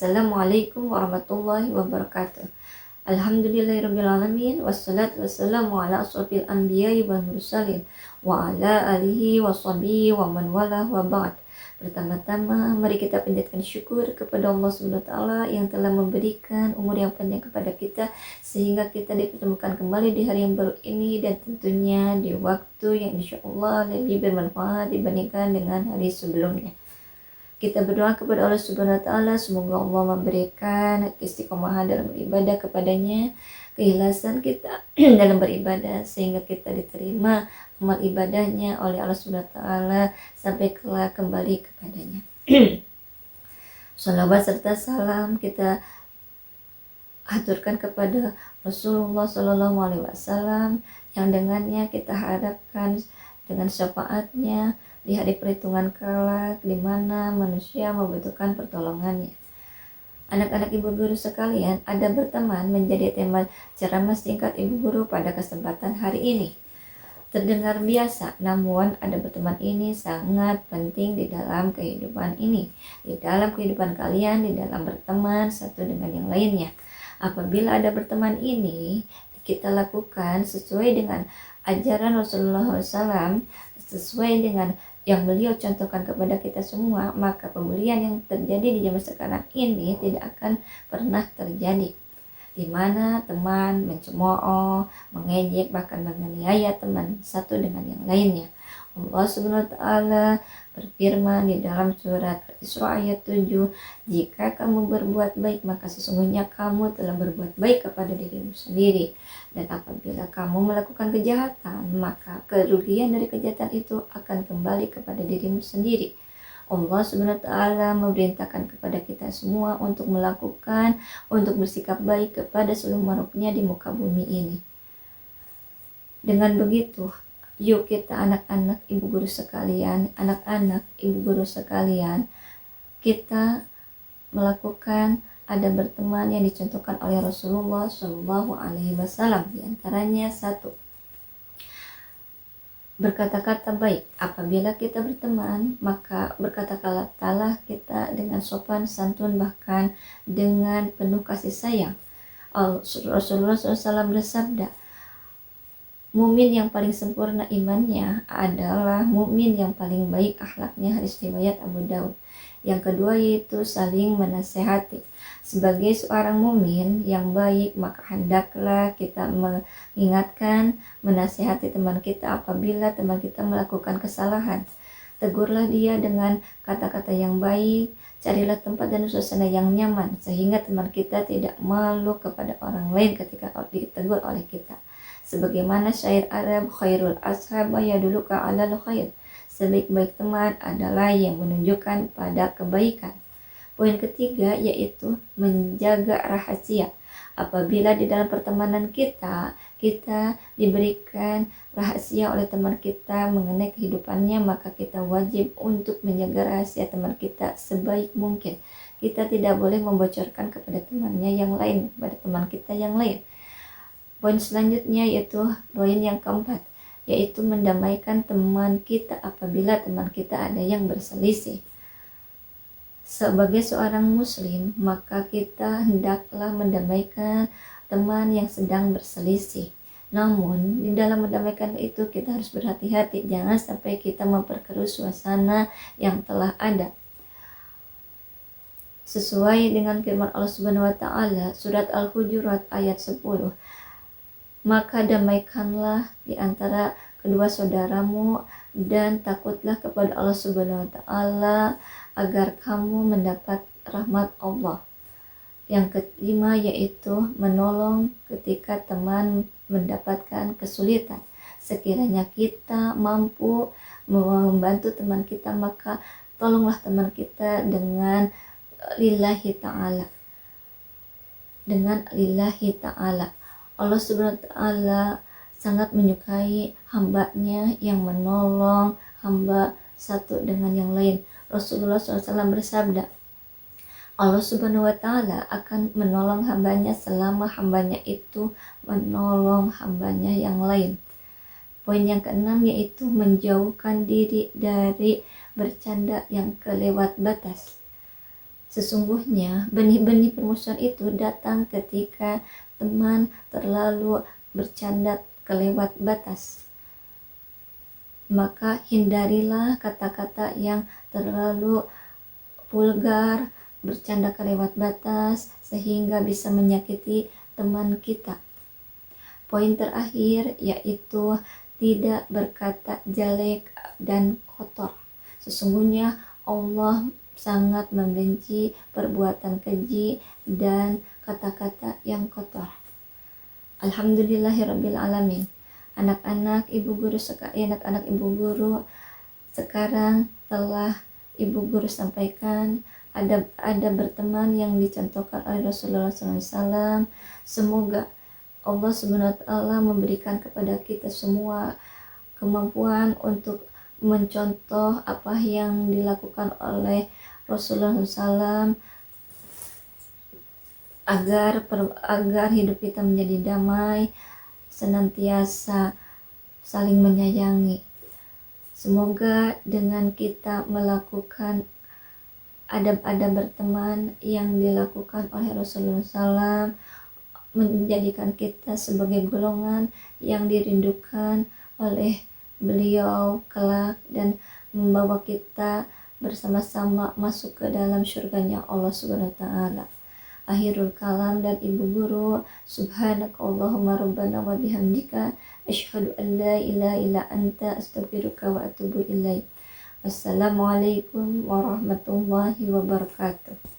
Assalamualaikum warahmatullahi wabarakatuh. Alhamdulillahirrabbilalamin. Wassalatu wassalamu ala asrafil anbiya'i wal mursalin wa ala alihi wa sahbihi wa man wala wa ba'd. Pertama-tama mari kita panjatkan syukur kepada Allah Subhanahu wa taala yang telah memberikan umur yang panjang kepada kita sehingga kita dipertemukan kembali di hari yang baru ini, dan tentunya di waktu yang insyaallah lebih bermanfaat dibandingkan dengan hari sebelumnya. Kita berdoa kepada Allah Subhanahu wa taala, semoga Allah memberikan istiqomahan dalam beribadah kepadanya, keikhlasan kita dalam beribadah sehingga kita diterima amal ibadahnya oleh Allah Subhanahu wa taala sampai kelak kembali kepadanya. Shalawat serta salam kita haturkan kepada Rasulullah Shallallahu Alaihi Wasallam yang dengannya kita harapkan dengan syafaatnya di hari perhitungan kelak, di mana manusia membutuhkan pertolongannya. Anak-anak ibu guru sekalian, ada berteman menjadi tema ceramah singkat ibu guru pada kesempatan hari ini. Terdengar biasa, namun ada berteman ini sangat penting di dalam kehidupan ini, di dalam kehidupan kalian, di dalam berteman satu dengan yang lainnya. Apabila ada berteman ini, kita lakukan sesuai dengan ajaran Rasulullah SAW, sesuai dengan yang beliau contohkan kepada kita semua, maka pembulian yang terjadi di zaman sekarang ini tidak akan pernah terjadi, di mana teman mencemooh, mengejek, bahkan menganiaya teman satu dengan yang lainnya. Allah Subhanahu wa taala berfirman di dalam surat Al-Isra ayat 7, jika kamu berbuat baik maka sesungguhnya kamu telah berbuat baik kepada dirimu sendiri, dan apabila kamu melakukan kejahatan maka kerugian dari kejahatan itu akan kembali kepada dirimu sendiri. Allah Subhanahu wa taala memerintahkan kepada kita semua untuk melakukan, untuk bersikap baik kepada seluruh makhluknya di muka bumi ini. Dengan begitu, yuk kita anak-anak ibu guru sekalian, kita melakukan ada berteman yang dicontohkan oleh Rasulullah Shallallahu Alaihi Wasallam. Di antaranya satu, berkata-kata baik. Apabila kita berteman, maka berkata-katalah kita dengan sopan santun, bahkan dengan penuh kasih sayang. Rasulullah SAW bersabda, mukmin yang paling sempurna imannya adalah mukmin yang paling baik akhlaknya. Hadis riwayat Abu Daud. Yang kedua yaitu saling menasehati. Sebagai seorang mukmin yang baik, maka hendaklah kita mengingatkan, menasehati teman kita apabila teman kita melakukan kesalahan. Tegurlah dia dengan kata-kata yang baik, carilah tempat dan suasana yang nyaman sehingga teman kita tidak malu kepada orang lain ketika ditegur oleh kita. Sebagaimana syair Arab, khairul ashab yaduluka alal khair. Sebaik-baik teman adalah yang menunjukkan pada kebaikan. Poin ketiga yaitu menjaga rahasia. Apabila di dalam pertemanan kita diberikan rahasia oleh teman kita mengenai kehidupannya, maka kita wajib untuk menjaga rahasia teman kita sebaik mungkin. Kita tidak boleh membocorkan kepada temannya yang lain, kepada teman kita yang lain. Poin selanjutnya yaitu poin yang keempat, yaitu mendamaikan teman kita apabila teman kita ada yang berselisih. Sebagai seorang muslim, maka kita hendaklah mendamaikan teman yang sedang berselisih. Namun, di dalam mendamaikan itu kita harus berhati-hati, jangan sampai kita memperkeruh suasana yang telah ada. Sesuai dengan firman Allah Subhanahu wa taala, surat Al-Hujurat ayat 10. Maka damaikanlah di antara kedua saudaramu dan takutlah kepada Allah Subhanahu wa taala agar kamu mendapat rahmat Allah. Yang kelima yaitu menolong ketika teman mendapatkan kesulitan. Sekiranya kita mampu membantu teman kita, maka tolonglah teman kita dengan lillahi ta'ala. Allah Subhanahu wa taala sangat menyukai hambanya yang menolong hamba satu dengan yang lain. Rasulullah SAW bersabda, Allah Subhanahu wa taala akan menolong hambanya selama hambanya itu menolong hambanya yang lain. Poin yang keenam yaitu menjauhkan diri dari bercanda yang kelewat batas. Sesungguhnya benih-benih permusuhan itu datang ketika teman terlalu bercanda kelewat batas. Maka hindarilah kata-kata yang terlalu vulgar, bercanda kelewat batas, sehingga bisa menyakiti teman kita. Poin terakhir yaitu tidak berkata jelek dan kotor. Sesungguhnya Allah sangat membenci perbuatan keji dan kata-kata yang kotor. Alhamdulillahirabbil alamin. Anak-anak ibu guru sekarang telah ibu guru sampaikan ada berteman yang dicontohkan oleh Rasulullah SAW. Semoga Allah Subhanahu wa Ta'ala memberikan kepada kita semua kemampuan untuk mencontoh apa yang dilakukan oleh Rasulullah SAW agar hidup kita menjadi damai, senantiasa saling menyayangi. Semoga dengan kita melakukan adab-adab berteman yang dilakukan oleh Rasulullah SAW menjadikan kita sebagai golongan yang dirindukan oleh beliau kelak dan membawa kita bersama-sama masuk ke dalam syurganya Allah Subhanahu wa Ta'ala. Akhirul kalam dan ibu guru, subhanakallahumma rabbana wa bihamdika asyhadu an la ilaha illa anta astaghfiruka wa atubu ilaik. Wassalamualaikum warahmatullahi wabarakatuh.